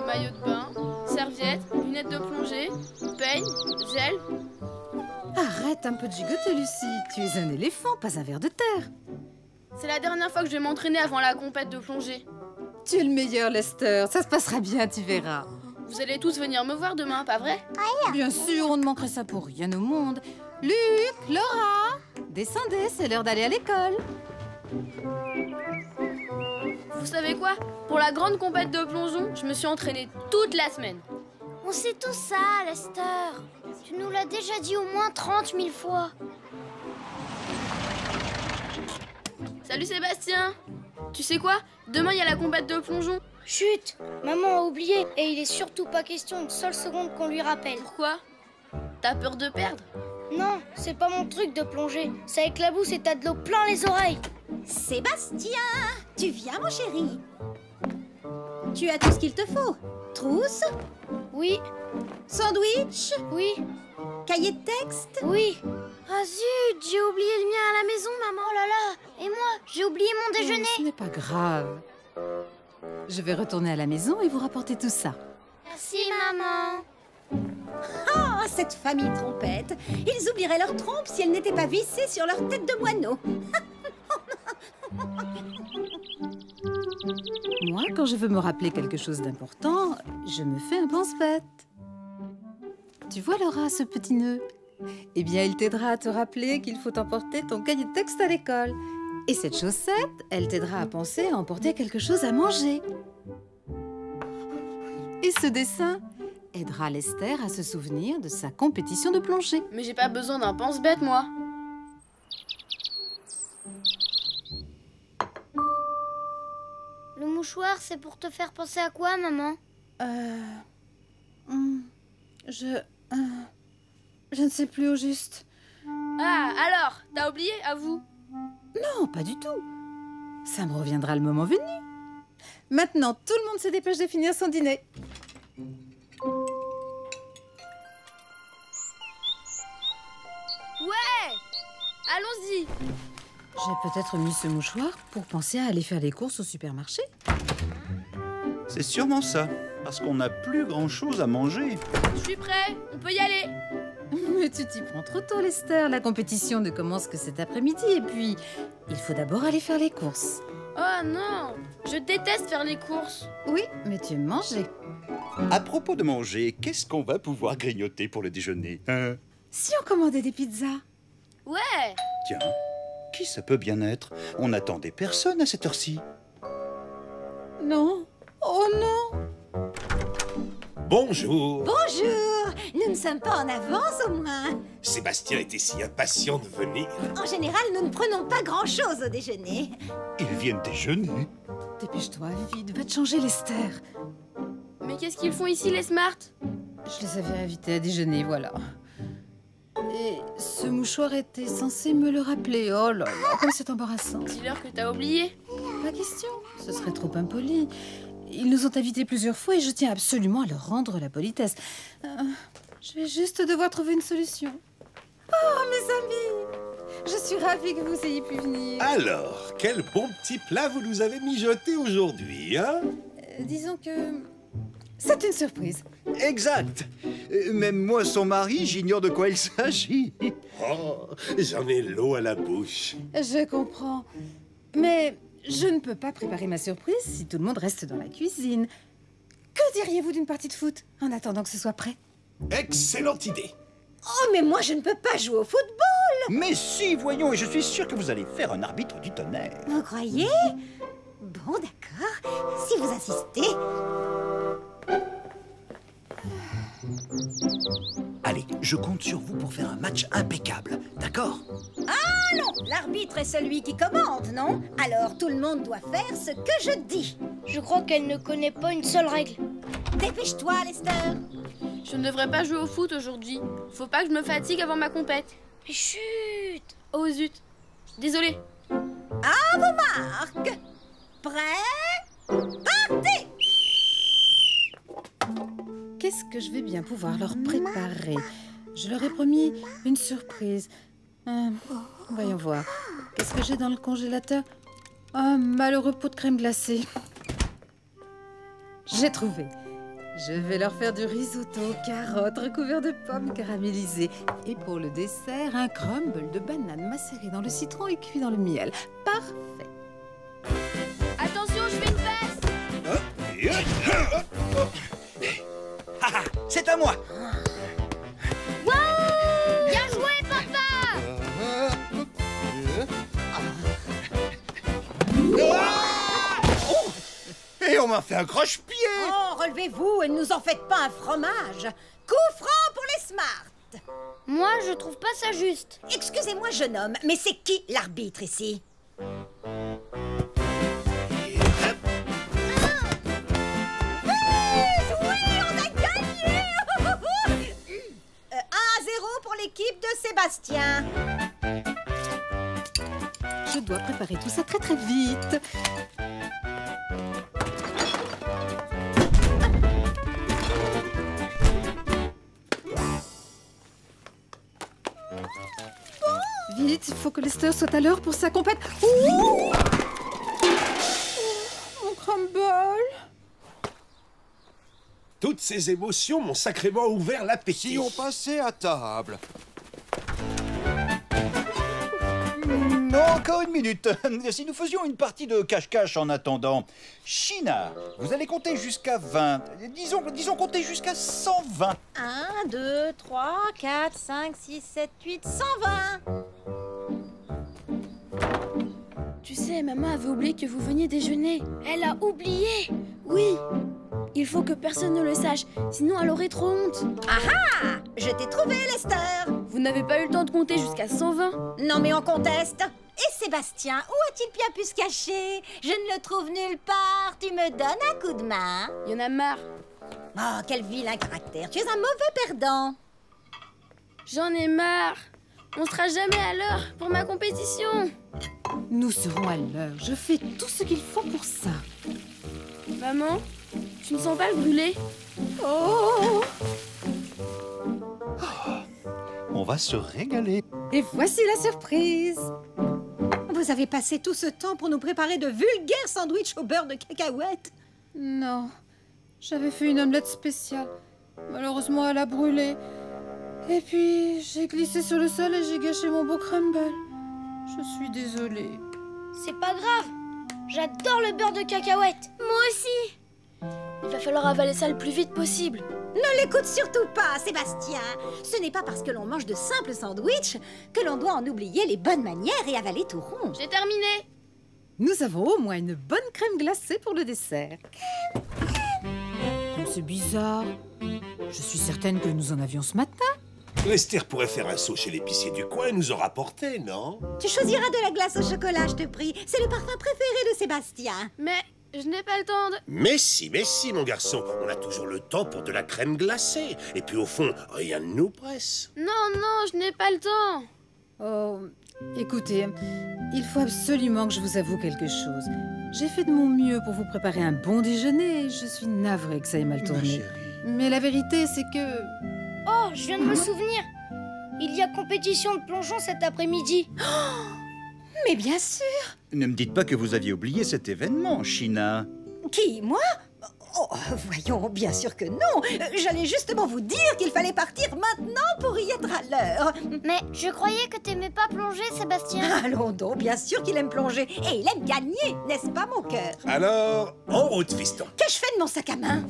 maillot de bain, serviette, lunettes de plongée, peigne, gel. Arrête un peu de gigoter, Lucie. Tu es un éléphant, pas un ver de terre. C'est la dernière fois que je vais m'entraîner avant la compète de plongée. Tu es le meilleur, Lester. Ça se passera bien, tu verras. Vous allez tous venir me voir demain, pas vrai? Bien sûr, on ne manquerait ça pour rien au monde. Luc, Laura, descendez, c'est l'heure d'aller à l'école. Vous savez quoi? Pour la grande compète de plongeon, je me suis entraînée toute la semaine. On sait tout ça, Lester. Tu nous l'as déjà dit au moins 30 000 fois. Salut Sébastien! Tu sais quoi? Demain, il y a la compète de plongeon. Chut, maman a oublié et il est surtout pas question une seule seconde qu'on lui rappelle. Pourquoi? T'as peur de perdre? Non, c'est pas mon truc de plonger. Ça éclabousse et t'as de l'eau plein les oreilles. Sébastien, tu viens mon chéri? Tu as tout ce qu'il te faut. Trousse, Oui, sandwich, oui, cahier de texte. oui. Ah zut, j'ai oublié le mien à la maison, maman. Oh là là. Et moi, j'ai oublié mon Ce déjeuner. n'est pas grave. Je vais retourner à la maison et vous rapporter tout ça. Merci, maman. Oh, cette famille trompette. Ils oublieraient leur trompe si elle n'était pas vissée sur leur tête de moineau. Moi, quand je veux me rappeler quelque chose d'important, je me fais un pense-bête. Tu vois, Laura, ce petit nœud? Eh bien, il t'aidera à te rappeler qu'il faut emporter ton cahier de texte à l'école. Et cette chaussette, elle t'aidera à penser à emporter quelque chose à manger. Et ce dessin aidera Lester à se souvenir de sa compétition de plongée. Mais j'ai pas besoin d'un pense-bête, moi. Le mouchoir, c'est pour te faire penser à quoi, maman? Je ne sais plus au juste. Ah, alors, t'as oublié, à vous? Non, pas du tout. Ça me reviendra le moment venu. Maintenant, tout le monde se dépêche de finir son dîner. Ouais! Allons-y! J'ai peut-être mis ce mouchoir pour penser à aller faire les courses au supermarché. C'est sûrement ça, parce qu'on n'a plus grand-chose à manger. Je suis prêt, on peut y aller! Mais tu t'y prends trop tôt, Lester. La compétition ne commence que cet après-midi. Et puis, il faut d'abord aller faire les courses. Oh non! Je déteste faire les courses! Oui, mais tu aimes manger. À propos de manger, qu'est-ce qu'on va pouvoir grignoter pour le déjeuner, hein? Si on commandait des pizzas? Ouais! Tiens, qui ça peut bien être? On n'attendait personne à cette heure-ci. Non. Oh non! Bonjour. Bonjour. Nous ne sommes pas en avance au moins. Sébastien était si impatient de venir. En général, nous ne prenons pas grand-chose au déjeuner. Ils viennent déjeuner. Dépêche-toi, vite, va te changer, Lester. Mais qu'est-ce qu'ils font ici, les Smart? Je les avais invités à déjeuner, voilà. Et ce mouchoir était censé me le rappeler. Oh là là, comme c'est embarrassant. Dis-leur que t'as oublié. Pas question, ce serait trop impoli. Ils nous ont invités plusieurs fois et je tiens absolument à leur rendre la politesse. Je vais juste devoir trouver une solution. Oh, mes amis! Je suis ravie que vous ayez pu venir. Alors, quel bon petit plat vous nous avez mijoté aujourd'hui, hein? Disons que c'est une surprise. Exact. Même moi, son mari, j'ignore de quoi il s'agit. Oh, j'en ai l'eau à la bouche. Je comprends. Mais je ne peux pas préparer ma surprise si tout le monde reste dans la cuisine. Que diriez-vous d'une partie de foot en attendant que ce soit prêt? Excellente idée. Oh, mais moi, je ne peux pas jouer au football. Mais si, voyons, et je suis sûr que vous allez faire un arbitre du tonnerre. Vous croyez? Bon, d'accord. Si vous insistez. Allez, je compte sur vous pour faire un match impeccable, d'accord? Ah non, l'arbitre est celui qui commande, non? Alors tout le monde doit faire ce que je dis. Je crois qu'elle ne connaît pas une seule règle. Dépêche-toi, Lester. Je ne devrais pas jouer au foot aujourd'hui. Faut pas que je me fatigue avant ma compète. Mais chut! Oh zut! Désolée. À vos marques. Prêt? Partez! Qu'est-ce que je vais bien pouvoir leur préparer? Je leur ai promis une surprise. Voyons voir. Qu'est-ce que j'ai dans le congélateur? Un malheureux pot de crème glacée. J'ai trouvé. Je vais leur faire du risotto aux carottes recouvert de pommes caramélisées. Et pour le dessert, un crumble de bananes macéré dans le citron et cuit dans le miel. Parfait. Attention, je fais une fesse. C'est à moi. Bien joué, papa! Et on m'a fait un croche-pied. Oh, relevez-vous et ne nous en faites pas un fromage. Coup franc pour les Smart. Moi, je trouve pas ça juste. Excusez-moi, jeune homme, mais c'est qui l'arbitre ici? Oui, on a gagné! 1-0 pour l'équipe de Sébastien. Je dois préparer tout ça très très vite. Vite, il faut que Lester soit à l'heure pour sa compète. Ouh! Mon crumble. Toutes ces émotions m'ont sacrément ouvert l'appétit. Si on passait à table. Non, encore une minute. Si nous faisions une partie de cache-cache en attendant. China, vous allez compter jusqu'à 20. Disons compter jusqu'à 120. 1, 2, 3, 4, 5, 6, 7, 8, 120. Tu sais, maman avait oublié que vous veniez déjeuner. Elle a oublié. Oui. Il faut que personne ne le sache, sinon elle aurait trop honte. Ah, je t'ai trouvé, Lester. Vous n'avez pas eu le temps de compter jusqu'à 120. Non, mais on conteste. Et Sébastien, où a-t-il bien pu se cacher? Je ne le trouve nulle part. Tu me donnes un coup de main? Il y en a marre. Oh, quel vilain caractère. Tu es un mauvais perdant. J'en ai marre. On sera jamais à l'heure pour ma compétition. Nous serons à l'heure. Je fais tout ce qu'il faut pour ça. Maman, tu ne sens pas le brûler? Oh! On va se régaler. Et voici la surprise. Vous avez passé tout ce temps pour nous préparer de vulgaires sandwichs au beurre de cacahuètes. Non, j'avais fait une omelette spéciale. Malheureusement, elle a brûlé. Et puis, j'ai glissé sur le sol et j'ai gâché mon beau crumble. Je suis désolée. C'est pas grave. J'adore le beurre de cacahuète. Moi aussi. Il va falloir avaler ça le plus vite possible. Ne l'écoute surtout pas, Sébastien. Ce n'est pas parce que l'on mange de simples sandwichs que l'on doit en oublier les bonnes manières et avaler tout rond. J'ai terminé. Nous avons au moins une bonne crème glacée pour le dessert. C'est bizarre. Je suis certaine que nous en avions ce matin. Lester pourrait faire un saut chez l'épicier du coin et nous en rapporter, non? Tu choisiras de la glace au chocolat, je te prie. C'est le parfum préféré de Sébastien. Mais je n'ai pas le temps de... Mais si, mon garçon. On a toujours le temps pour de la crème glacée. Et puis au fond, rien ne nous presse. Non, je n'ai pas le temps. Oh, écoutez, il faut absolument que je vous avoue quelque chose. J'ai fait de mon mieux pour vous préparer un bon déjeuner et je suis navrée que ça ait mal tourné. Mais la vérité, c'est que... Oh, je viens de me souvenir. Il y a compétition de plongeon cet après-midi. Mais bien sûr. Ne me dites pas que vous aviez oublié cet événement, China. Qui, moi? Oh, voyons, bien sûr que non. J'allais justement vous dire qu'il fallait partir maintenant pour y être à l'heure. Mais je croyais que t'aimais pas plonger, Sébastien. Allons donc, bien sûr qu'il aime plonger. Et il aime gagner, n'est-ce pas, mon cœur? Alors, en route, fiston. Qu'ai-je fait de mon sac à main?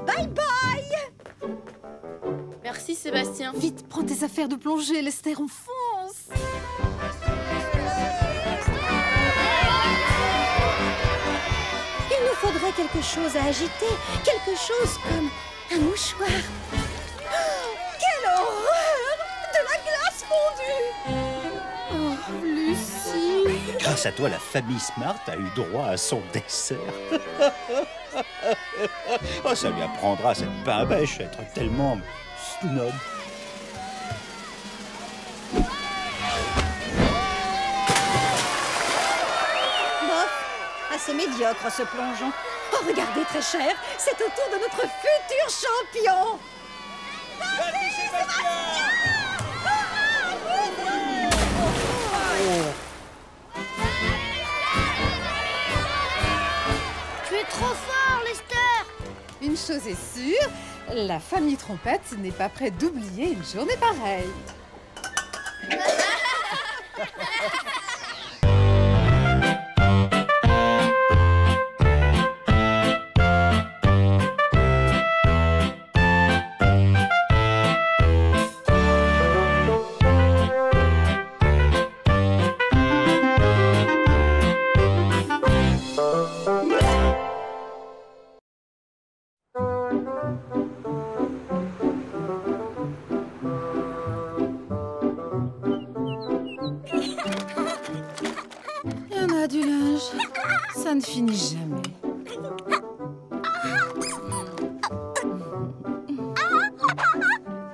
Bye bye. Merci Sébastien. Vite, prends tes affaires de plongée, Lester, on fonce. Il nous faudrait quelque chose à agiter, quelque chose comme un mouchoir. Oh, quelle horreur! De la glace fondue! Oh, Lucie. Grâce à toi, la famille Smart a eu droit à son dessert. Oh, ça lui apprendra cette pain à bêche à être tellement snob. Bof, assez médiocre ce plongeon. Oh, regardez, très cher, c'est au tour de notre futur champion. Tu es trop fort, Lester. une chose est sûre, la famille Trompette n'est pas prête d'oublier une journée pareille. Il y en a du linge, ça ne finit jamais.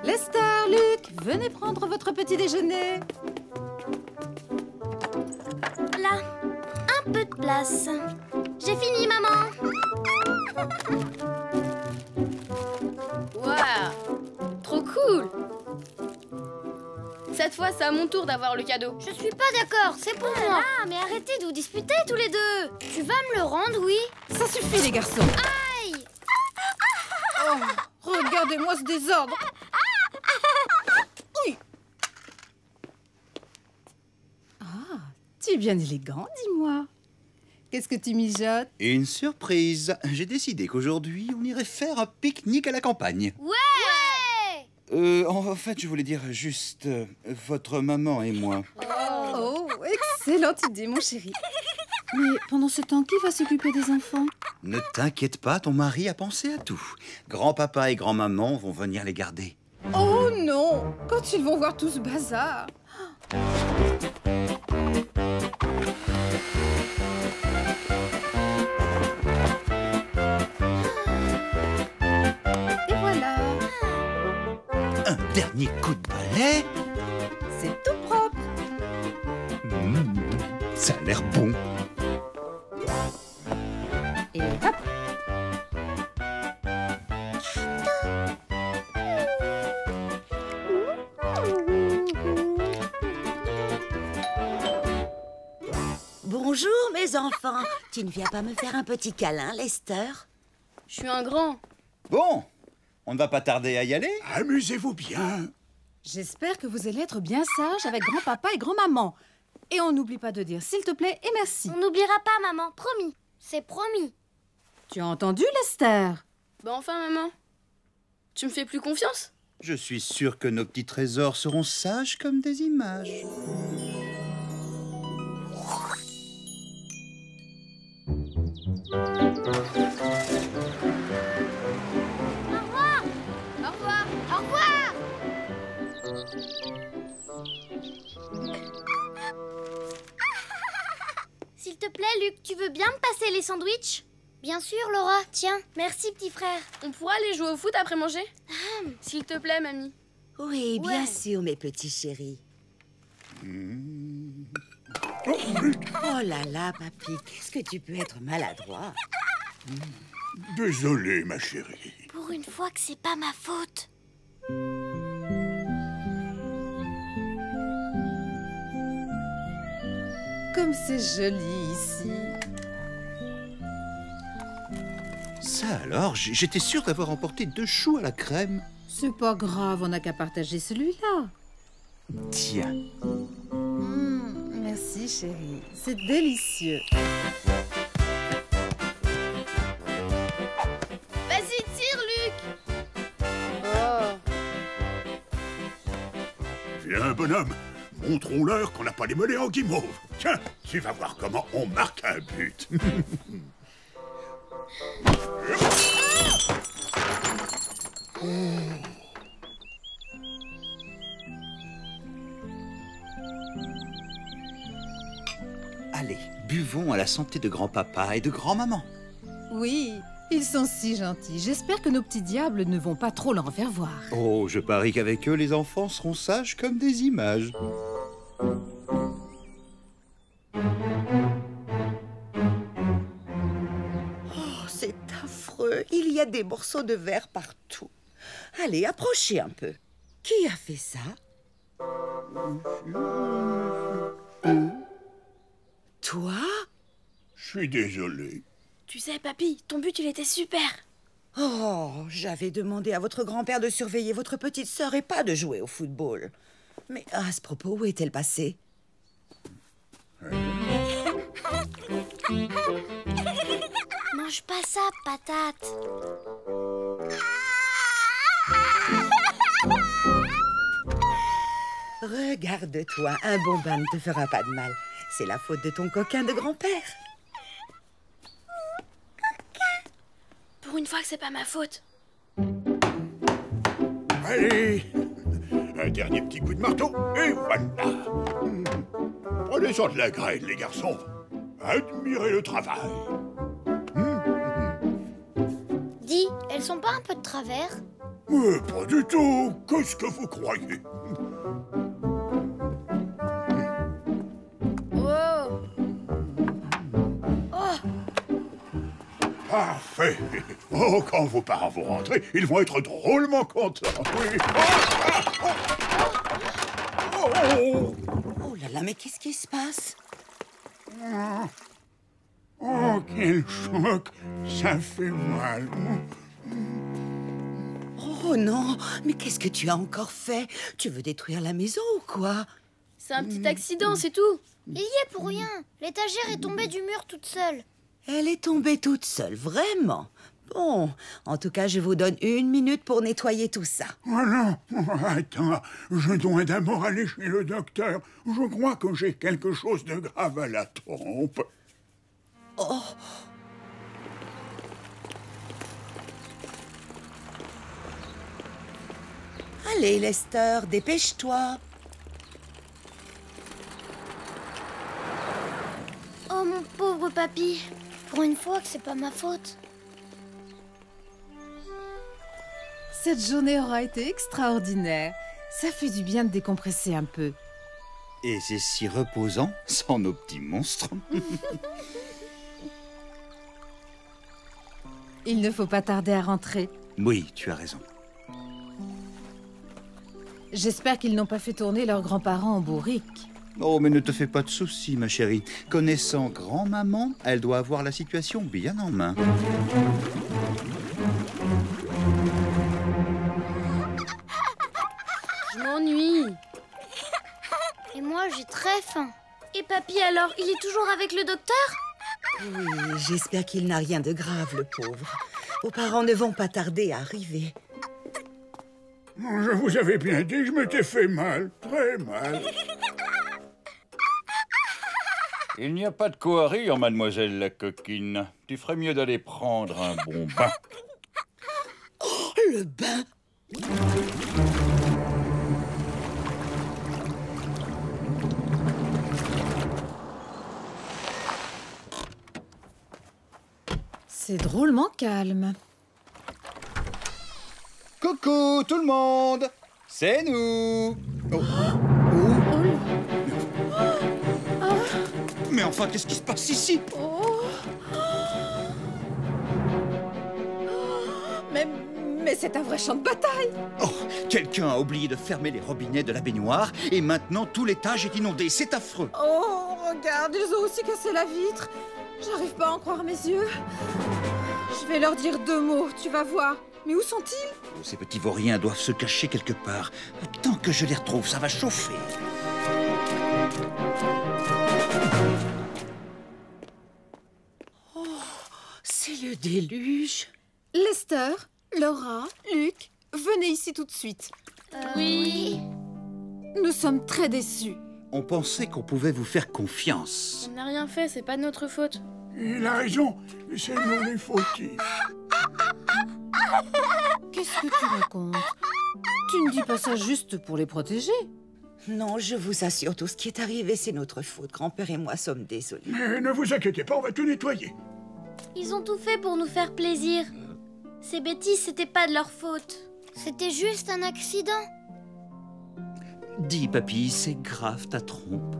Lester, Luc, venez prendre votre petit déjeuner. Là, un peu de place. J'ai fini, maman. Waouh, trop cool. Cette fois, c'est à mon tour d'avoir le cadeau. Je suis pas d'accord, c'est pour moi. Ah, mais arrêtez de vous disputer tous les deux. Tu vas me le rendre, oui? Ça suffit, les garçons. Aïe! Oh, regardez-moi ce désordre. Oui. Ah, tu es bien élégant, dis-moi. Qu'est-ce que tu mijotes? Une surprise. J'ai décidé qu'aujourd'hui, on irait faire un pique-nique à la campagne. Ouais! En fait, je voulais dire juste votre maman et moi. Oh, excellente idée, mon chéri. Mais pendant ce temps, qui va s'occuper des enfants? Ne t'inquiète pas, ton mari a pensé à tout. Grand-papa et grand-maman vont venir les garder. Oh non! Quand ils vont voir tout ce bazar. Et voilà. Un dernier coup de balai. C'est tout propre. Ça a l'air bon. Et hop. Bonjour mes enfants. Tu ne viens pas me faire un petit câlin, Lester? Je suis un grand. Bon, on ne va pas tarder à y aller. Amusez-vous bien. J'espère que vous allez être bien sages avec grand-papa et grand-maman. Et on n'oublie pas de dire s'il te plaît et merci. On n'oubliera pas, maman, promis. C'est promis. Tu as entendu, Lester? Bah enfin, maman. Tu me fais plus confiance? Je suis sûr que nos petits trésors seront sages comme des images. Au revoir. Au revoir! S'il te plaît, Luc, tu veux bien me passer les sandwichs? Bien sûr, Laura. Tiens, merci, petit frère. On pourra aller jouer au foot après manger? S'il te plaît, mamie. Oui, bien Ouais. sûr, mes petits chéris. Oh là là, papy, qu'est-ce que tu peux être maladroit? Désolé, ma chérie. Pour une fois que c'est pas ma faute. Comme c'est joli ici. Ça alors, j'étais sûr d'avoir emporté 2 choux à la crème. C'est pas grave, on n'a qu'à partager celui-là. Tiens. Merci, chérie. C'est délicieux. Vas-y, tire, Luc. Oh. Viens, bonhomme. Montrons-leur qu'on n'a pas les mollets en guimauve. Tiens, tu vas voir comment on marque un but. Allez, buvons à la santé de grand-papa et de grand-maman. Oui, ils sont si gentils. J'espère que nos petits diables ne vont pas trop leur en faire voir. Oh, je parie qu'avec eux, les enfants seront sages comme des images. Oh, c'est affreux. Il y a des morceaux de verre partout. Allez, approchez un peu. Qui a fait ça? Toi? Je suis désolé. Tu sais, papy, ton but, il était super. Oh, j'avais demandé à votre grand-père de surveiller votre petite sœur et pas de jouer au football. Mais à ce propos, où est-elle passée? Mange pas ça, patate. Regarde-toi, un bon bain ne te fera pas de mal. C'est la faute de ton coquin de grand-père. Pour une fois que c'est pas ma faute. Allez, un dernier petit coup de marteau, et voilà. Prenez-en de la graine, les garçons. Admirez le travail. Dis, elles sont pas un peu de travers? Mais pas du tout. Qu'est-ce que vous croyez? Oh! Parfait. Oh, quand vos parents vont rentrer, ils vont être drôlement contents. Oui. Oh là là, mais qu'est-ce qui se passe? Oh, quel choc. Ça fait mal. Oh non, mais qu'est-ce que tu as encore fait? Tu veux détruire la maison ou quoi? C'est un petit accident, c'est tout. Il y est pour rien. L'étagère est tombée du mur toute seule. Elle est tombée toute seule, vraiment. Bon, en tout cas, je vous donne 1 minute pour nettoyer tout ça. Voilà. Attends, je dois d'abord aller chez le docteur. Je crois que j'ai quelque chose de grave à la trompe. Oh! Allez, Lester, dépêche-toi. Oh, mon pauvre papy. Pour une fois que c'est pas ma faute. Cette journée aura été extraordinaire. Ça fait du bien de décompresser un peu. Et c'est si reposant, sans nos petits monstres. Il ne faut pas tarder à rentrer. Oui, tu as raison. J'espère qu'ils n'ont pas fait tourner leurs grands-parents en bourrique. Oh, mais ne te fais pas de soucis, ma chérie. Connaissant grand-maman, elle doit avoir la situation bien en main. Je m'ennuie. Et moi, j'ai très faim. Et papy alors, il est toujours avec le docteur? Oui, j'espère qu'il n'a rien de grave, le pauvre. Vos parents ne vont pas tarder à arriver. Je vous avais bien dit que je m'étais fait mal, très mal. Il n'y a pas de quoi rire, mademoiselle la coquine. Tu ferais mieux d'aller prendre un bon bain. Oh, le bain! C'est drôlement calme. Coucou tout le monde, c'est nous. Mais enfin, qu'est-ce qui se passe ici? Mais c'est un vrai champ de bataille. Oh, quelqu'un a oublié de fermer les robinets de la baignoire et maintenant tout l'étage est inondé. C'est affreux. Oh, regarde, ils ont aussi cassé la vitre. J'arrive pas à en croire mes yeux. Je vais leur dire 2 mots, tu vas voir. Mais où sont-ils? Oh, ces petits vauriens doivent se cacher quelque part. Tant que je les retrouve, ça va chauffer. C'est le déluge. Lester, Laura, Luc, venez ici tout de suite. Oui. Nous sommes très déçus. On pensait qu'on pouvait vous faire confiance. On n'a rien fait, c'est pas de notre faute. Il a raison, c'est nous les fautifs. Qu'est-ce que tu racontes? Tu ne dis pas ça juste pour les protéger. Non, je vous assure, tout ce qui est arrivé, c'est notre faute. Grand-père et moi sommes désolés. Mais ne vous inquiétez pas, on va tout nettoyer. Ils ont tout fait pour nous faire plaisir. Ces bêtises, c'était pas de leur faute. C'était juste un accident. Dis, papy, c'est grave ta trompe.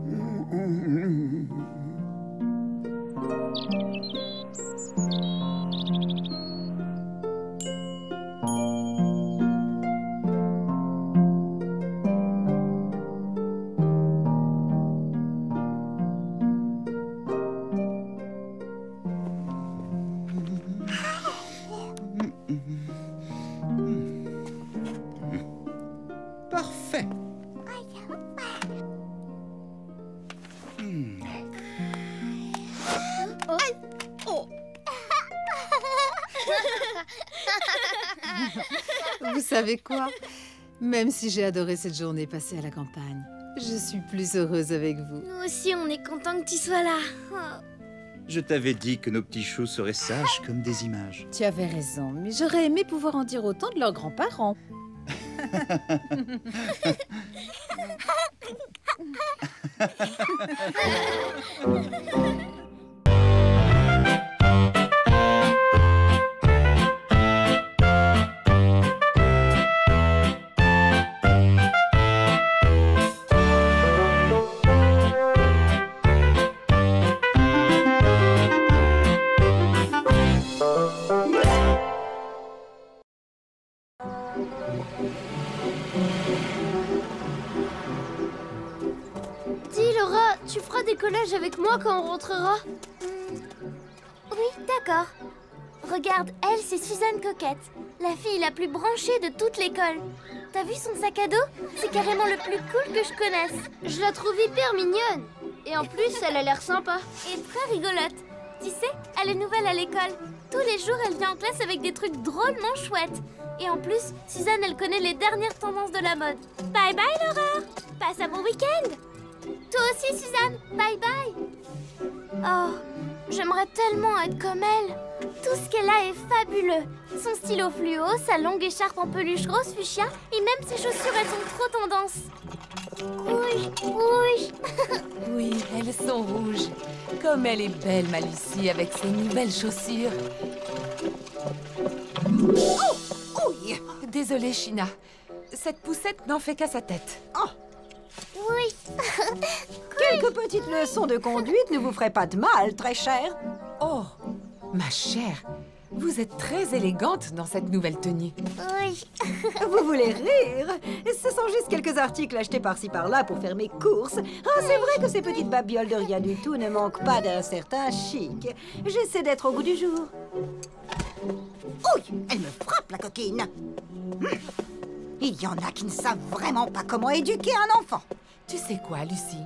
Vous savez quoi? Même si j'ai adoré cette journée passée à la campagne, je suis plus heureuse avec vous. Nous aussi, on est contents que tu sois là. Oh. Je t'avais dit que nos petits choux seraient sages comme des images. Tu avais raison, mais j'aurais aimé pouvoir en dire autant de leurs grands-parents. Dis Laura, tu feras des collages avec moi quand on rentrera? Oui, d'accord. Regarde, elle, c'est Suzanne Coquette, la fille la plus branchée de toute l'école. T'as vu son sac à dos? C'est carrément le plus cool que je connaisse. Je la trouve hyper mignonne. Et en plus, elle a l'air sympa. Et très rigolote. Tu sais, elle est nouvelle à l'école. Tous les jours, elle vient en classe avec des trucs drôlement chouettes. Et en plus, Suzanne, elle connaît les dernières tendances de la mode. Bye bye Laura. Passe un bon week-end. Toi aussi Suzanne, bye bye. Oh, j'aimerais tellement être comme elle. Tout ce qu'elle a est fabuleux. Son stylo fluo, sa longue écharpe en peluche rose fuchsia et même ses chaussures, elles sont trop tendance. Rouge, rouge. Oui, elles sont rouges. Comme elle est belle, ma Lucie, avec ses nouvelles chaussures. Oh, oui. Désolée, China. Cette poussette n'en fait qu'à sa tête. Oh, Oui. quelques petites leçons de conduite ne vous feraient pas de mal, très chère. Oh, ma chère, vous êtes très élégante dans cette nouvelle tenue. Oui. Vous voulez rire? Ce sont juste quelques articles achetés par-ci par-là pour faire mes courses. Ah, c'est vrai que ces petites babioles de rien du tout ne manquent pas d'un certain chic. J'essaie d'être au goût du jour. Ouh, elle me frappe, la coquine. Il y en a qui ne savent vraiment pas comment éduquer un enfant. Tu sais quoi, Lucie?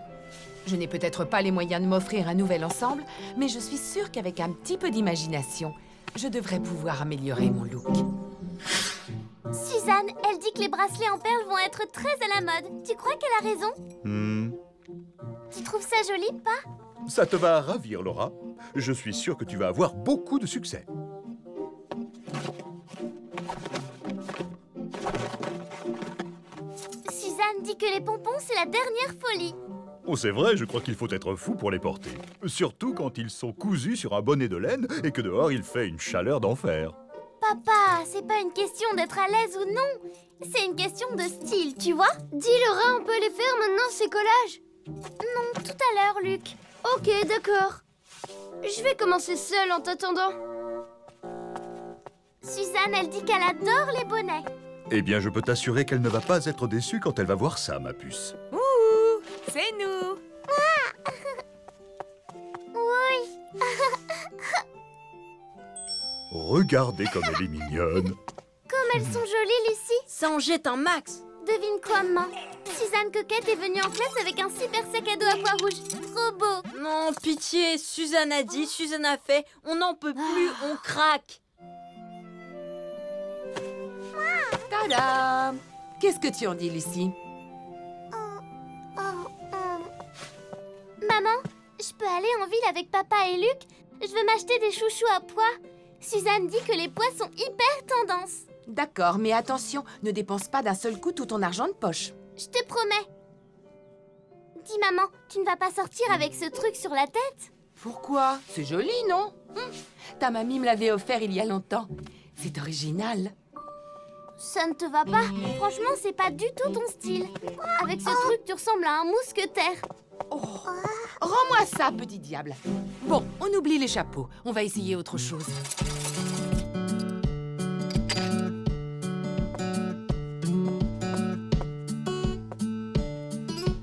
Je n'ai peut-être pas les moyens de m'offrir un nouvel ensemble, mais je suis sûre qu'avec un petit peu d'imagination, je devrais pouvoir améliorer mon look. Suzanne, elle dit que les bracelets en perles vont être très à la mode. Tu crois qu'elle a raison? Tu trouves ça joli, pas? Ça te va ravir, Laura. Je suis sûr que tu vas avoir beaucoup de succès. Suzanne dit que les pompons, c'est la dernière folie. Oh, c'est vrai, je crois qu'il faut être fou pour les porter. Surtout quand ils sont cousus sur un bonnet de laine et que dehors il fait une chaleur d'enfer. Papa, c'est pas une question d'être à l'aise ou non. C'est une question de style, tu vois? Dis Laura, on peut les faire maintenant, ces collages? Non, tout à l'heure, Luc. Ok, d'accord. Je vais commencer seule en t'attendant. Suzanne, elle dit qu'elle adore les bonnets. Eh bien, je peux t'assurer qu'elle ne va pas être déçue quand elle va voir ça, ma puce. Ouh, c'est nous! Oui. Regardez comme elle est mignonne. Comme elles sont jolies, Lucie. Ça en jette un max. Devine quoi, maman? Suzanne Coquette est venue en classe avec un super sac à dos à pois rouge. Trop beau. Non, pitié, Suzanne a dit, Suzanne a fait. On n'en peut plus, on craque. Tada! Qu'est-ce que tu en dis, Lucie? Maman, je peux aller en ville avec papa et Luc? Je veux m'acheter des chouchous à pois. Suzanne dit que les pois sont hyper tendance. D'accord, mais attention, ne dépense pas d'un seul coup tout ton argent de poche. Je te promets. Dis maman, tu ne vas pas sortir avec ce truc sur la tête? Pourquoi? C'est joli, non? Ta mamie me l'avait offert il y a longtemps. C'est original. Ça ne te va pas? Franchement, c'est pas du tout ton style. Avec ce truc, tu ressembles à un mousquetaire. Oh. Rends-moi ça, petit diable. Bon, on oublie les chapeaux. On va essayer autre chose.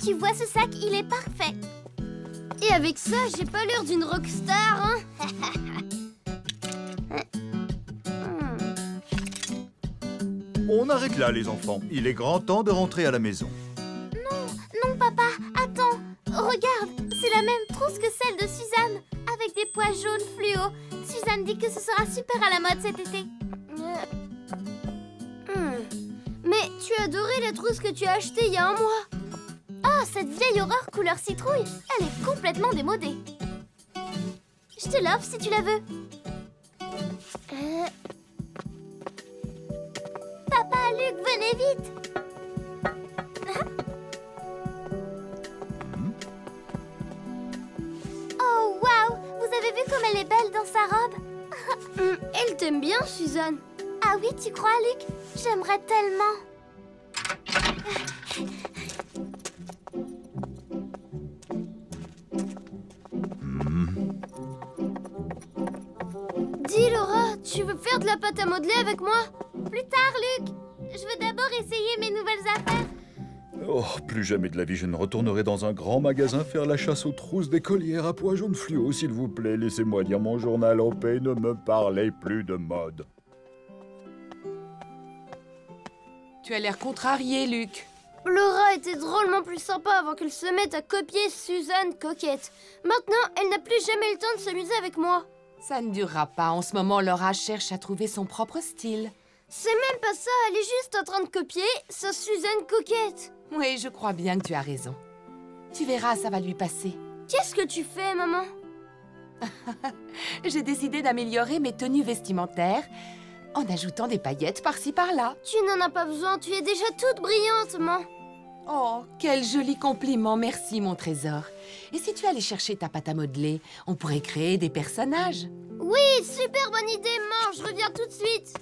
Tu vois ce sac, il est parfait. Et avec ça, j'ai pas l'air d'une rockstar, hein? On arrête là, les enfants. Il est grand temps de rentrer à la maison. Non, papa, attends. Regarde, c'est la même trousse que celle de Suzanne, avec des pois jaune fluo. Suzanne dit que ce sera super à la mode cet été. Mais tu adorais la trousse que tu as achetée il y a un mois. Oh, cette vieille horreur couleur citrouille, elle est complètement démodée. Je te l'offre si tu la veux. Papa, Luc, venez vite. Oh, waouh! Vous avez vu comme elle est belle dans sa robe? Elle t'aime bien, Suzanne. Ah oui, tu crois, Luc? J'aimerais tellement. Dis, Laura, tu veux faire de la pâte à modeler avec moi? Plus tard, Luc. Je veux d'abord essayer mes nouvelles affaires. Oh, plus jamais de la vie je ne retournerai dans un grand magasin faire la chasse aux trousses d'écolières à pois jaune fluo, s'il vous plaît. Laissez-moi lire mon journal en paix, ne me parlez plus de mode. Tu as l'air contrarié, Luc. Laura était drôlement plus sympa avant qu'elle se mette à copier Suzanne coquette. Maintenant, elle n'a plus jamais le temps de s'amuser avec moi. Ça ne durera pas. En ce moment, Laura cherche à trouver son propre style. C'est même pas ça, elle est juste en train de copier sa Suzanne coquette. Oui, je crois bien que tu as raison. Tu verras, ça va lui passer. Qu'est-ce que tu fais, maman? J'ai décidé d'améliorer mes tenues vestimentaires en ajoutant des paillettes par-ci par-là. Tu n'en as pas besoin, tu es déjà toute brillante, maman. Oh, quel joli compliment, merci mon trésor. Et si tu allais chercher ta pâte à modeler, on pourrait créer des personnages. Oui, super bonne idée, maman, je reviens tout de suite.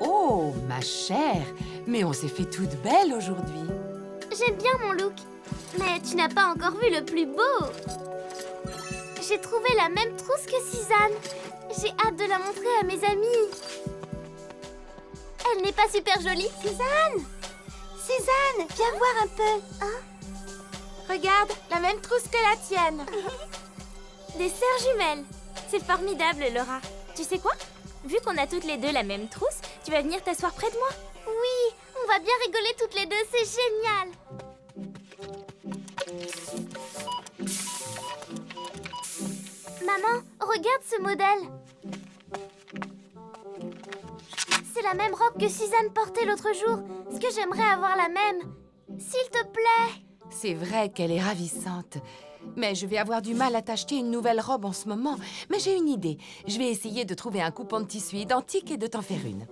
Oh, ma chère, mais on s'est fait toute belle aujourd'hui. J'aime bien mon look, mais tu n'as pas encore vu le plus beau. J'ai trouvé la même trousse que Suzanne. J'ai hâte de la montrer à mes amis. Elle n'est pas super jolie, Suzanne? Suzanne, viens voir un peu. Hein? Regarde, la même trousse que la tienne. Des sœurs jumelles. C'est formidable, Laura. Tu sais quoi? Vu qu'on a toutes les deux la même trousse, tu vas venir t'asseoir près de moi? Oui, on va bien rigoler toutes les deux, c'est génial. Maman, regarde ce modèle. C'est la même robe que Suzanne portait l'autre jour. Est-ce que j'aimerais avoir la même? S'il te plaît. C'est vrai qu'elle est ravissante. Mais je vais avoir du mal à t'acheter une nouvelle robe en ce moment. Mais j'ai une idée. Je vais essayer de trouver un coupon de tissu identique et de t'en faire une.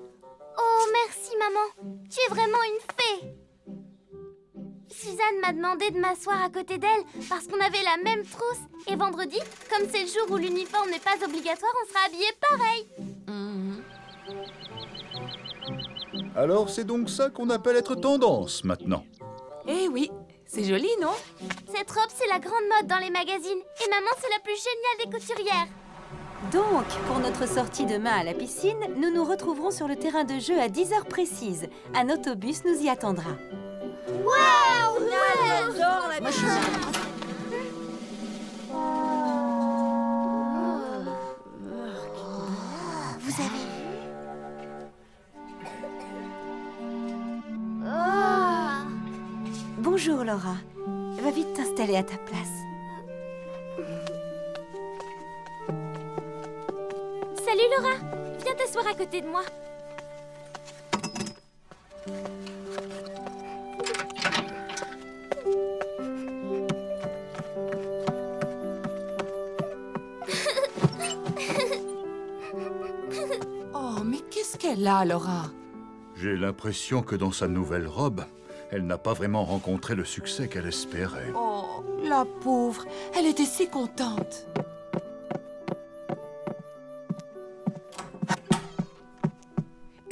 Oh, merci, maman. Tu es vraiment une fée. Suzanne m'a demandé de m'asseoir à côté d'elle parce qu'on avait la même trousse. Et vendredi, comme c'est le jour où l'uniforme n'est pas obligatoire, on sera habillés pareil. Alors c'est donc ça qu'on appelle être tendance maintenant. Eh oui, c'est joli, non? Cette robe, c'est la grande mode dans les magazines. Et maman, c'est la plus géniale des couturières. Donc, pour notre sortie demain à la piscine, nous nous retrouverons sur le terrain de jeu à 10 heures précises. Un autobus nous y attendra. Waouh! J'adore la piscine. Vous avez... Bonjour Laura. Va vite t'installer à ta place. Salut Laura. Viens t'asseoir à côté de moi. Oh, mais qu'est-ce qu'elle a, Laura? J'ai l'impression que dans sa nouvelle robe, elle n'a pas vraiment rencontré le succès qu'elle espérait. Oh, la pauvre, elle était si contente.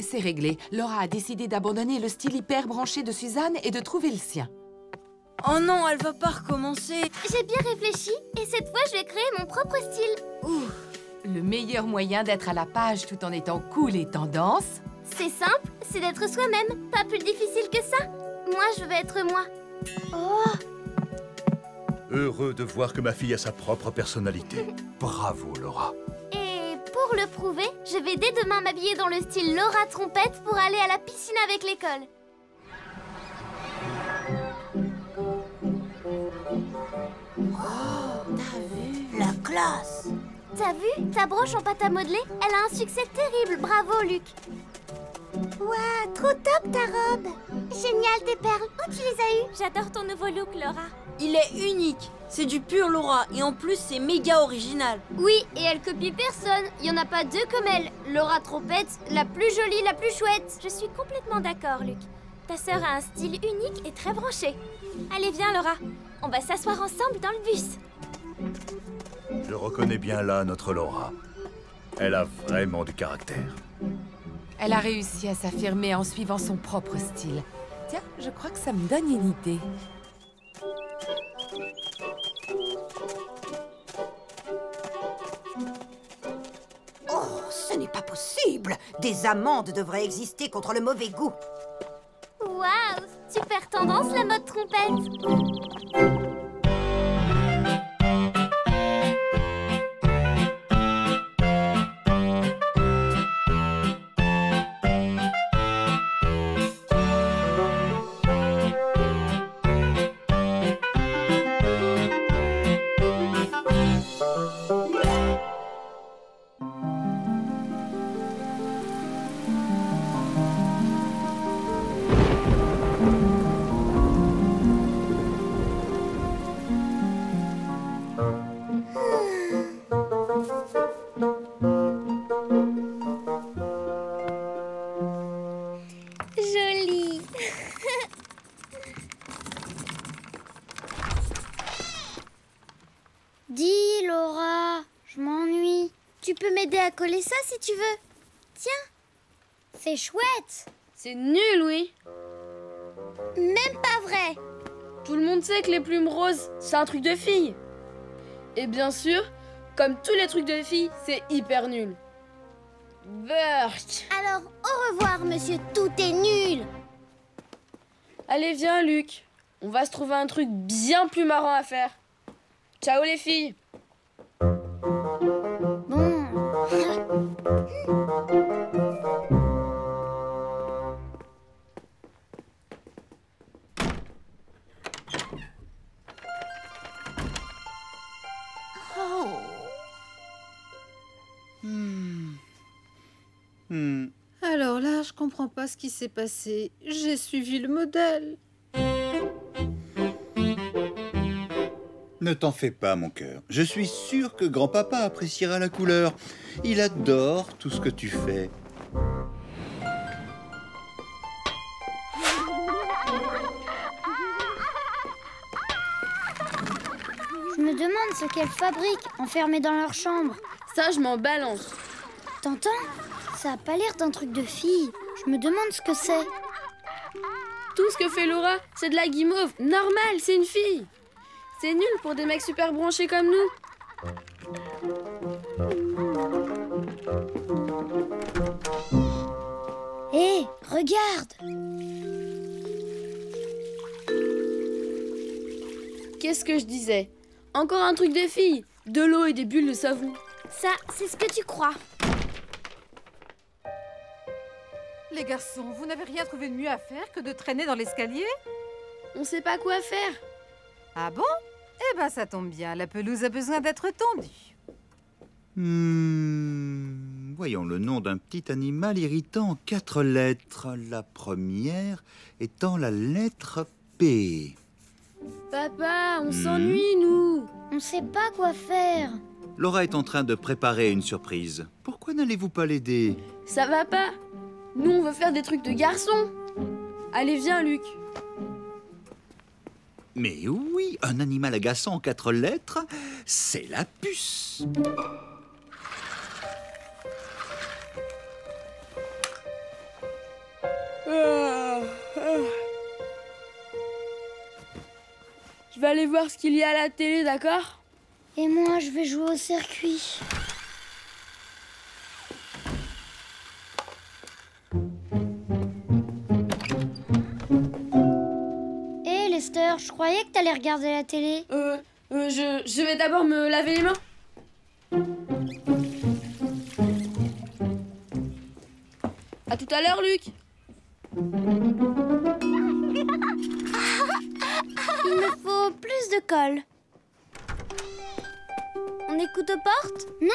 C'est réglé. Laura a décidé d'abandonner le style hyper branché de Suzanne et de trouver le sien. Oh non, elle va pas recommencer. J'ai bien réfléchi et cette fois, je vais créer mon propre style. Le meilleur moyen d'être à la page tout en étant cool et tendance... C'est simple, c'est d'être soi-même. Pas plus difficile que ça. Moi, je veux être moi. Oh! Heureux de voir que ma fille a sa propre personnalité. Bravo, Laura. Et pour le prouver, je vais dès demain m'habiller dans le style Laura Trompette pour aller à la piscine avec l'école. classe. T'as vu? Ta broche en pâte à modeler, elle a un succès terrible. Bravo, Luc. Waouh, trop top ta robe. Génial tes perles. Où tu les as eues? J'adore ton nouveau look, Laura. Il est unique. C'est du pur Laura. Et en plus, c'est méga original. Oui, et elle copie personne. Il y en a pas deux comme elle. Laura Trompette, la plus jolie, la plus chouette. Je suis complètement d'accord, Luc. Ta sœur a un style unique et très branché. Allez, viens, Laura. On va s'asseoir ensemble dans le bus. Je reconnais bien là notre Laura. Elle a vraiment du caractère. Elle a réussi à s'affirmer en suivant son propre style. Tiens, je crois que ça me donne une idée. Oh, ce n'est pas possible. Des amendes devraient exister contre le mauvais goût. Waouh, super tendance la mode trompette. Joli. Dis, Laura, je m'ennuie. Tu peux m'aider à coller ça si tu veux. Tiens, c'est chouette. C'est nul, oui. Même pas vrai. Tout le monde sait que les plumes roses, c'est un truc de fille. Et bien sûr, comme tous les trucs de filles, c'est hyper nul. Burk. Alors, au revoir, monsieur, tout est nul. Allez, viens, Luc. On va se trouver un truc bien plus marrant à faire. Ciao, les filles. Bon. Alors là, je comprends pas ce qui s'est passé. J'ai suivi le modèle. Ne t'en fais pas, mon cœur. Je suis sûr que grand-papa appréciera la couleur. Il adore tout ce que tu fais. Je me demande ce qu'elles fabriquent enfermées dans leur chambre. Ça, je m'en balance. T'entends? Ça a pas l'air d'un truc de fille. Je me demande ce que c'est. Tout ce que fait Laura, c'est de la guimauve. Normal, c'est une fille. C'est nul pour des mecs super branchés comme nous. Hé, regarde! Qu'est-ce que je disais? Encore un truc de fille. De l'eau et des bulles de savon. Ça, c'est ce que tu crois. Les garçons, vous n'avez rien trouvé de mieux à faire que de traîner dans l'escalier? On sait pas quoi faire. Ah bon? Eh ben, ça tombe bien. La pelouse a besoin d'être tendue. Voyons le nom d'un petit animal irritant en 4 lettres. La première étant la lettre P. Papa, on s'ennuie, nous. On sait pas quoi faire. Laura est en train de préparer une surprise. Pourquoi n'allez-vous pas l'aider? Ça va pas. Nous, on veut faire des trucs de garçons. Allez, viens, Luc. Mais oui, un animal agaçant en 4 lettres, c'est la puce. Je vais aller voir ce qu'il y a à la télé, d'accord? Et moi, je vais jouer au circuit. Hé, Lester, je croyais que t'allais regarder la télé. Je vais d'abord me laver les mains. À tout à l'heure, Luc. Il me faut plus de colle. On est les couteaux portes? Non,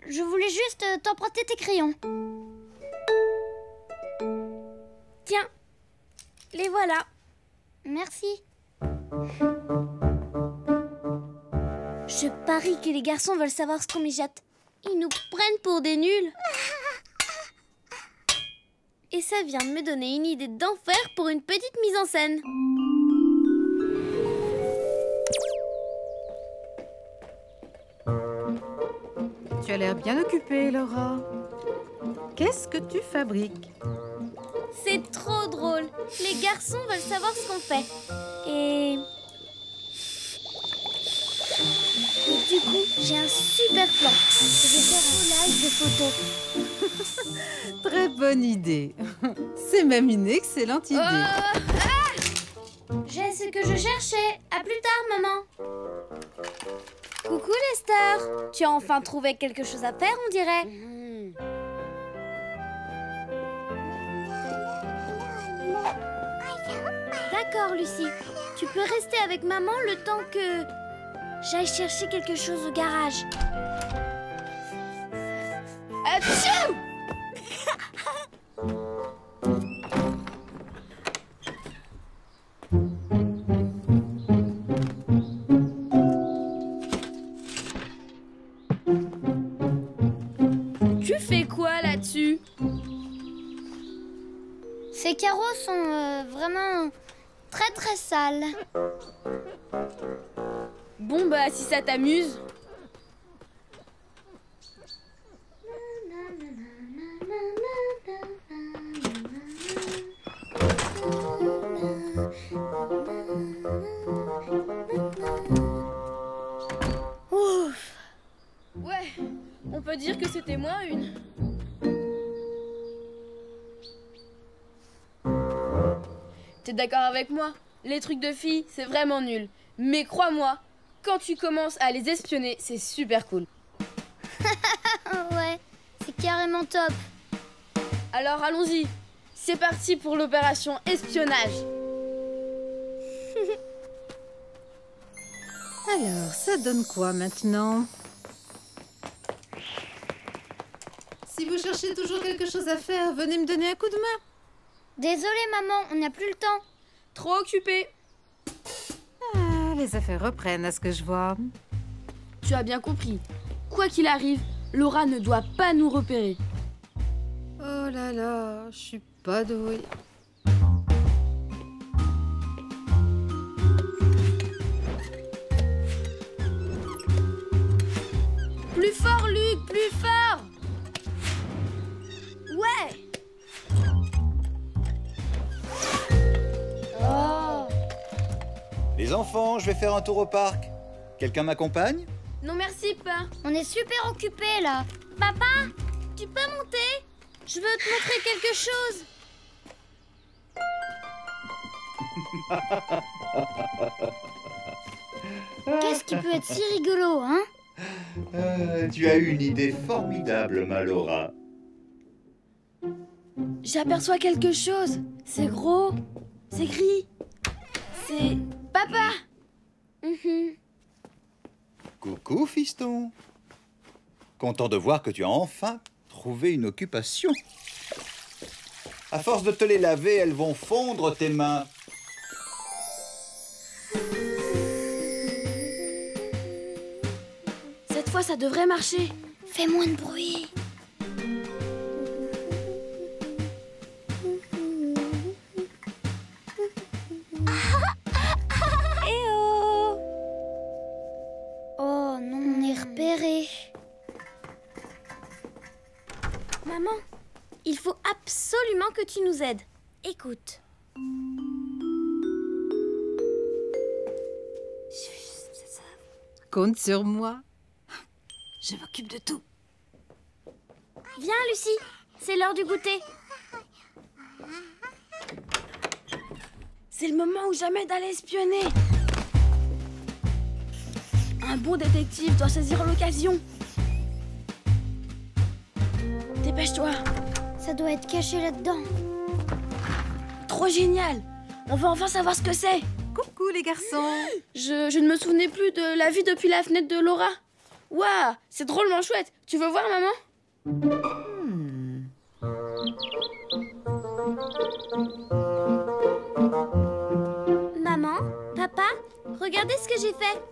je voulais juste t'emprunter tes crayons. Tiens, les voilà. Merci. Je parie que les garçons veulent savoir ce qu'on mijote. Ils nous prennent pour des nuls. Et ça vient de me donner une idée d'enfer pour une petite mise en scène. Tu as l'air bien occupée, Laura. Qu'est-ce que tu fabriques? C'est trop drôle. Les garçons veulent savoir ce qu'on fait. Et du coup, j'ai un super plan. Je vais faire un live de photos. Très bonne idée. C'est même une excellente idée. J'ai ce que je cherchais. À plus tard, maman. Coucou, Lester. Tu as enfin trouvé quelque chose à faire, on dirait. D'accord, Lucie. Tu peux rester avec maman le temps que j'aille chercher quelque chose au garage. Atchou! Tu fais quoi là-dessus? Ces carreaux sont vraiment très sales. Bon bah si ça t'amuse. Ouf. Ouais, on peut dire que c'était moins une. T'es d'accord avec moi? Les trucs de filles, c'est vraiment nul. Mais crois-moi, quand tu commences à les espionner, c'est super cool. Ouais, c'est carrément top. Alors allons-y, c'est parti pour l'opération espionnage. Alors, ça donne quoi maintenant? Si vous cherchez toujours quelque chose à faire, venez me donner un coup de main. Désolée, maman, on n'a plus le temps. Trop occupé. Ah, les affaires reprennent à ce que je vois. Tu as bien compris. Quoi qu'il arrive, Laura ne doit pas nous repérer. Oh là là, je suis pas douée. Plus fort, Luc, plus fort! Ouais! Oh. Les enfants, je vais faire un tour au parc. Quelqu'un m'accompagne? Non merci, pas. On est super occupés là. Papa, tu peux monter? Je veux te montrer quelque chose. Qu'est-ce qui peut être si rigolo, hein? Tu as eu une idée formidable, ma Laura. J'aperçois quelque chose. C'est gros. C'est gris. C'est papa. Coucou, fiston. Content de voir que tu as enfin trouvé une occupation. À force de te les laver, elles vont fondre tes mains. Cette fois, ça devrait marcher. Fais moins de bruit. Oh non, on est repérés. Maman, il faut absolument que tu nous aides. Écoute. Compte sur moi. Je m'occupe de tout. Viens, Lucie. C'est l'heure du goûter. C'est le moment ou jamais d'aller espionner. Un bon détective doit saisir l'occasion. Dépêche-toi. Ça doit être caché là-dedans. Trop génial. On va enfin savoir ce que c'est. Coucou les garçons. Je ne me souvenais plus de la vue depuis la fenêtre de Laura. Waouh, c'est drôlement chouette. Tu veux voir, maman? Maman, papa, regardez ce que j'ai fait.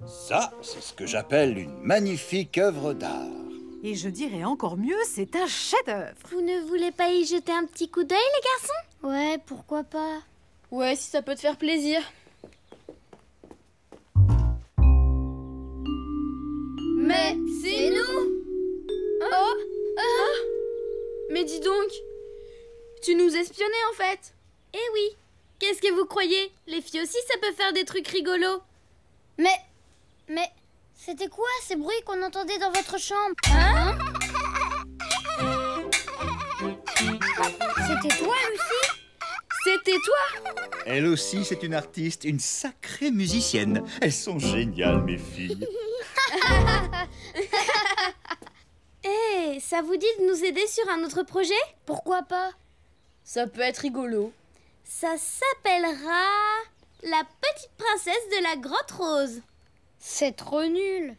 Ça, c'est ce que j'appelle une magnifique œuvre d'art. Et je dirais encore mieux, c'est un chef-d'œuvre. Vous ne voulez pas y jeter un petit coup d'œil, les garçons? Ouais, pourquoi pas? Ouais, si ça peut te faire plaisir. Mais c'est nous! Oh! Ah! Mais dis donc! Tu nous espionnais en fait! Eh oui! Qu'est-ce que vous croyez? Les filles aussi, ça peut faire des trucs rigolos. Mais, c'était quoi ces bruits qu'on entendait dans votre chambre? Hein? C'était toi, Lucie? C'était toi! Elle aussi, c'est une artiste, une sacrée musicienne. Elles sont géniales, mes filles. Eh, ça vous dit de nous aider sur un autre projet? Pourquoi pas? Ça peut être rigolo. Ça s'appellera La petite princesse de la grotte rose. C'est trop nul.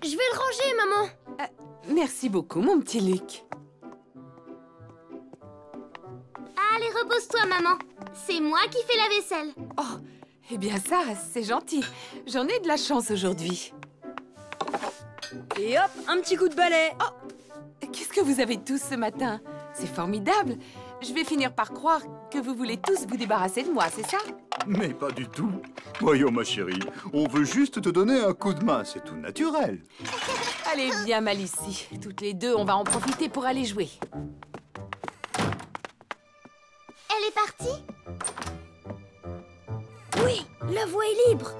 Je vais le ranger, maman. Merci beaucoup, mon petit Luc. Allez, repose-toi, maman. C'est moi qui fais la vaisselle. Oh, eh bien ça, c'est gentil. J'en ai de la chance aujourd'hui. Et hop, un petit coup de balai. Oh, qu'est-ce que vous avez tous ce matin? C'est formidable. Je vais finir par croire que vous voulez tous vous débarrasser de moi, c'est ça? Mais pas du tout. Voyons, ma chérie, on veut juste te donner un coup de main, c'est tout naturel. Allez, viens, Malicie. Toutes les deux, on va en profiter pour aller jouer. Elle est partie? Oui, la voie est libre.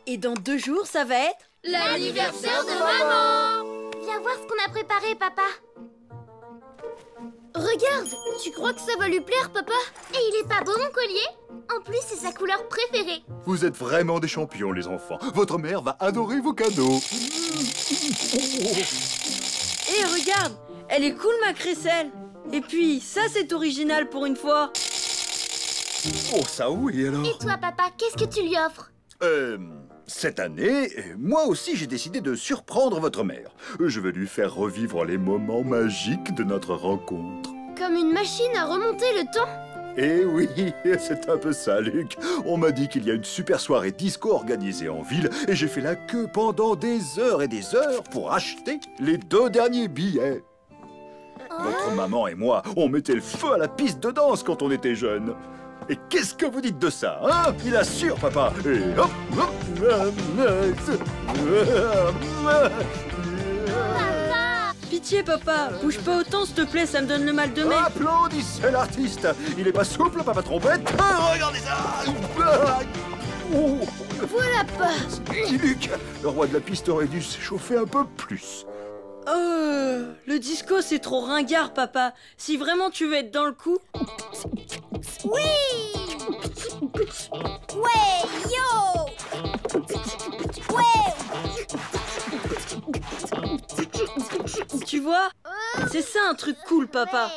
Et dans 2 jours, ça va être... L'anniversaire de maman! Viens voir ce qu'on a préparé, papa. Regarde, tu crois que ça va lui plaire, papa? Et il est pas beau, mon collier? En plus, c'est sa couleur préférée. Vous êtes vraiment des champions, les enfants. Votre mère va adorer vos cadeaux. Et regarde, elle est cool, ma crécelle. Et puis, ça, c'est original pour une fois. Oh, ça oui, alors. Et toi, papa, qu'est-ce que tu lui offres? Cette année, moi aussi, j'ai décidé de surprendre votre mère. Je vais lui faire revivre les moments magiques de notre rencontre. Comme une machine à remonter le temps? Eh oui, c'est un peu ça, Luc. On m'a dit qu'il y a une super soirée disco organisée en ville et j'ai fait la queue pendant des heures et des heures pour acheter les 2 derniers billets. Votre maman et moi, on mettait le feu à la piste de danse quand on était jeunes. Et qu'est-ce que vous dites de ça, hein? Il assure, papa. Et hop, hop. Pitié, papa, bouge pas autant, s'il te plaît, ça me donne le mal de mer. Applaudissez l'artiste. Il est pas souple, papa trompette. Ah, regardez ça. Oh. Voilà pas. Petit Luc, le roi de la piste aurait dû s'échauffer un peu plus. Le disco, c'est trop ringard, papa. Si vraiment tu veux être dans le coup... Oui! Ouais, yo! Ouais! Tu vois? C'est ça un truc cool, papa.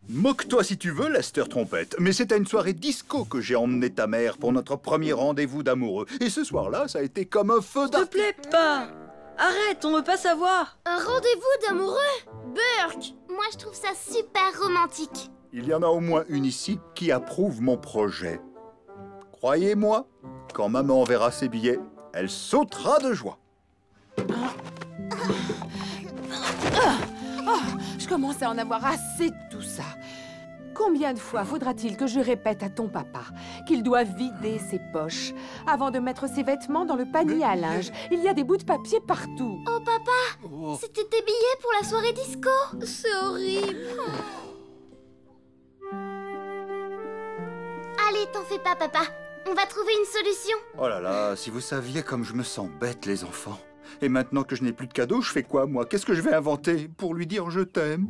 Moque-toi si tu veux, Lester Trompette, mais c'est à une soirée disco que j'ai emmené ta mère pour notre premier rendez-vous d'amoureux. Et ce soir-là, ça a été comme un feu S'il te plaît, pas. Arrête, on veut pas savoir. Un rendez-vous d'amoureux? Burk! Moi, je trouve ça super romantique. Il y en a au moins une ici qui approuve mon projet. Croyez-moi, quand maman verra ses billets, elle sautera de joie. Je commence à en avoir assez de tout ça. Combien de fois faudra-t-il que je répète à ton papa qu'il doit vider ses poches avant de mettre ses vêtements dans le panier à linge? Il y a des bouts de papier partout. Oh, papa, cadeau. C'était tes billets pour la soirée disco. C'est horrible. Allez, t'en fais pas, papa. On va trouver une solution. Oh là là, si vous saviez comme je me sens bête, les enfants. Et maintenant que je n'ai plus de cadeau, je fais quoi, moi? Qu'est-ce que je vais inventer pour lui dire je t'aime?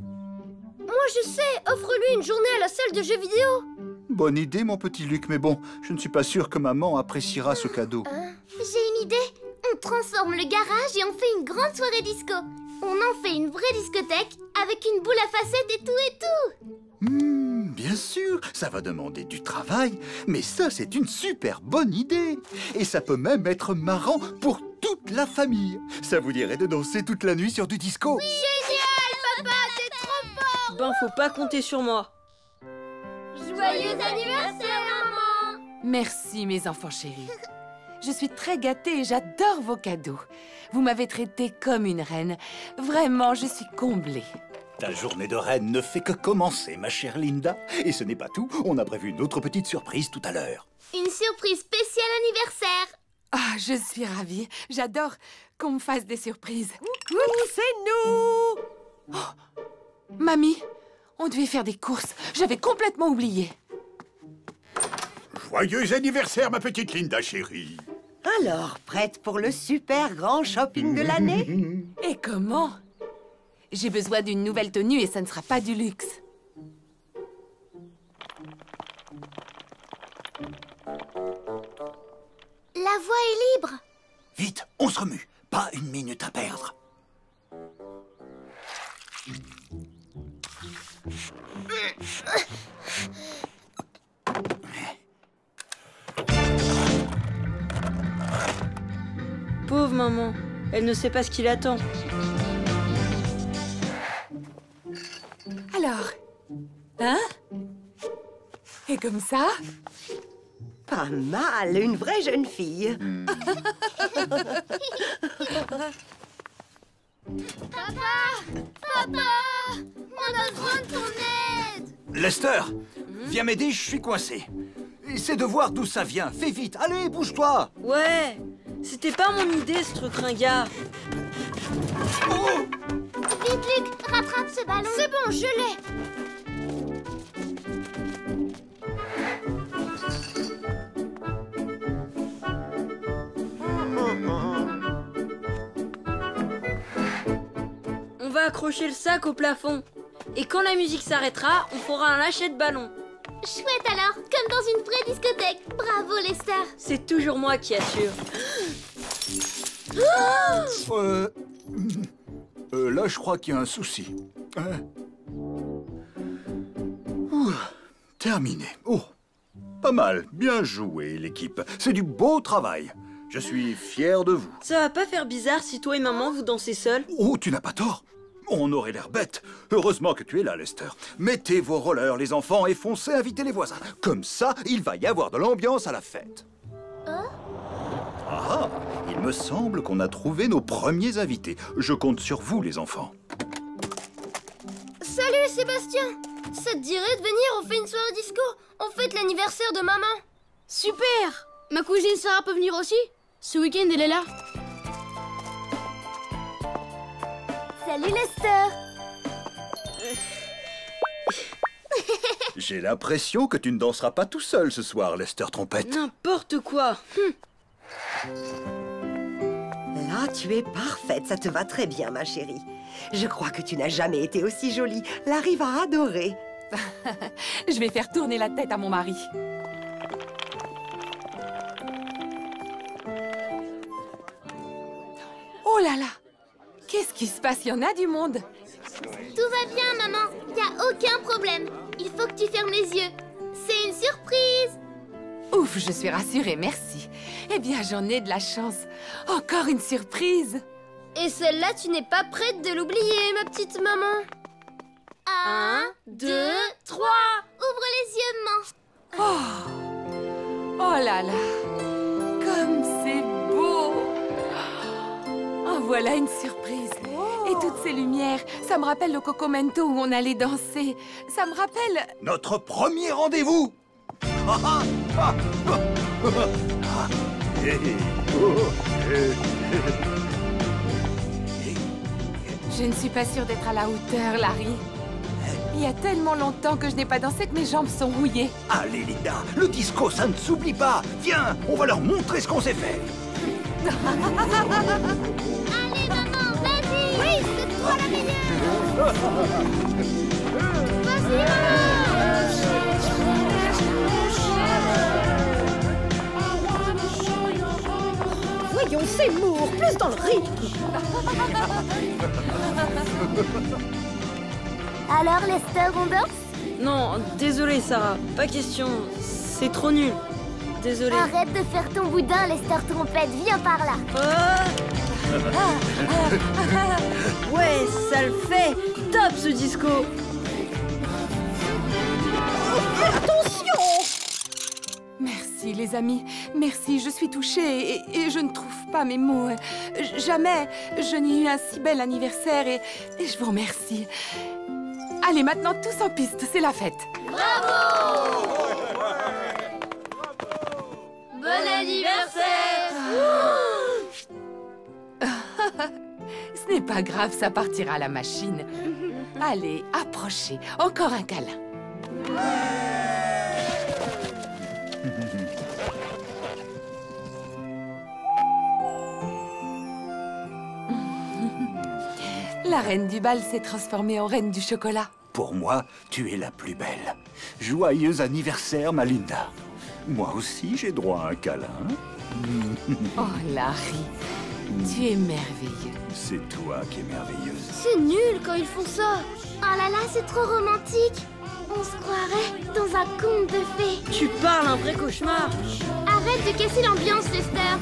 Moi, je sais. Offre-lui une journée à la salle de jeux vidéo. Bonne idée, mon petit Luc, mais bon, je ne suis pas sûr que maman appréciera ce cadeau. J'ai une idée. On transforme le garage et on fait une grande soirée disco. On en fait une vraie discothèque avec une boule à facettes et tout. Bien sûr, ça va demander du travail, mais ça, c'est une super bonne idée. Et ça peut même être marrant pour toute la famille. Ça vous dirait de danser toute la nuit sur du disco? Oui, génial, papa, t'es trop fort. Ben, faut pas compter sur moi. Joyeux anniversaire, maman. Merci, mes enfants chéris. Je suis très gâtée et j'adore vos cadeaux. Vous m'avez traitée comme une reine. Vraiment, je suis comblée. Ta journée de reine ne fait que commencer, ma chère Linda. Et ce n'est pas tout, on a prévu une autre petite surprise tout à l'heure. Une surprise spéciale anniversaire. Ah, je suis ravie. J'adore qu'on me fasse des surprises. Coucou, c'est nous. Oh, mamie, on devait faire des courses. J'avais complètement oublié. Joyeux anniversaire, ma petite Linda chérie. Alors, prête pour le super grand shopping de l'année? Et comment? J'ai besoin d'une nouvelle tenue et ça ne sera pas du luxe. La voie est libre. Vite, on se remue. Pas une minute à perdre. Pauvre maman, elle ne sait pas ce qui l'attend. Alors, hein? Et comme ça? Pas mal, une vraie jeune fille. Papa, on a besoin de ton aide. Lester, viens m'aider, je suis coincé. Essaie de voir d'où ça vient. Fais vite, allez, bouge-toi. Ouais, c'était pas mon idée ce truc ringard. Vite, Luc, rattrape ce ballon. C'est bon, je l'ai. On va accrocher le sac au plafond. Et quand la musique s'arrêtera, on fera un lâcher de ballon. Chouette alors, comme dans une vraie discothèque. Bravo, Lester. C'est toujours moi qui assure. Là, je crois qu'il y a un souci. Terminé. Oh, pas mal. Bien joué, l'équipe. C'est du beau travail. Je suis fier de vous. Ça va pas faire bizarre si toi et maman vous dansez seuls? Oh, tu n'as pas tort. On aurait l'air bête. Heureusement que tu es là, Lester. Mettez vos rollers, les enfants, et foncez inviter les voisins. Comme ça, il va y avoir de l'ambiance à la fête. Ah, il me semble qu'on a trouvé nos premiers invités. Je compte sur vous, les enfants. Salut, Sébastien. Ça te dirait de venir, on fait une soirée disco. On fête l'anniversaire de maman. Super. Ma cousine Sarah peut venir aussi. Ce week-end, elle est là. Salut, Lester. J'ai l'impression que tu ne danseras pas tout seul ce soir, Lester Trompette. N'importe quoi. Là, tu es parfaite, ça te va très bien, ma chérie. Je crois que tu n'as jamais été aussi jolie. Larry va adorer. Je vais faire tourner la tête à mon mari. Oh là là! Qu'est-ce qui se passe? Il y en a du monde. Tout va bien, maman. Il n'y a aucun problème. Il faut que tu fermes les yeux. C'est une surprise. Ouf, je suis rassurée, merci. Eh bien, j'en ai de la chance. Encore une surprise. Et celle-là, tu n'es pas prête de l'oublier, ma petite maman. 1, 2, 3. Ouvre les yeux, maman. Oh là là. Comme c'est beau. Oh, voilà une surprise. Et toutes ces lumières, ça me rappelle le Cocomento où on allait danser. Ça me rappelle... Notre premier rendez-vous. Je ne suis pas sûre d'être à la hauteur, Larry. Il y a tellement longtemps que je n'ai pas dansé que mes jambes sont rouillées. Allez, Linda, le disco, ça ne s'oublie pas. Viens, on va leur montrer ce qu'on sait faire. Allez, maman, vas-y! Oui, c'est toi la meilleure! Vas-y, Voyons, Seymour, plus dans le rythme. Alors, Lester, on danse? Non, désolé Sarah, pas question. C'est trop nul. Désolé. Arrête de faire ton boudin, Lester Trompette, viens par là. Ouais, ça le fait. Top ce disco. Attention! Merci, les amis. Merci, je suis touchée et je ne trouve pas mes mots. Jamais je n'ai eu un si bel anniversaire et je vous remercie. Allez, maintenant, tous en piste, c'est la fête. Bravo! Bon anniversaire! Ce n'est pas grave, ça partira à la machine. Allez, approchez. Encore un câlin. La reine du bal s'est transformée en reine du chocolat. Pour moi, tu es la plus belle. Joyeux anniversaire, ma Linda. Moi aussi, j'ai droit à un câlin. Oh, Larry, tu es merveilleux. C'est toi qui es merveilleuse. C'est nul quand ils font ça. Oh là là, c'est trop romantique. On se croirait dans un conte de fées. Tu parles un vrai cauchemar. Arrête de casser l'ambiance, Lester.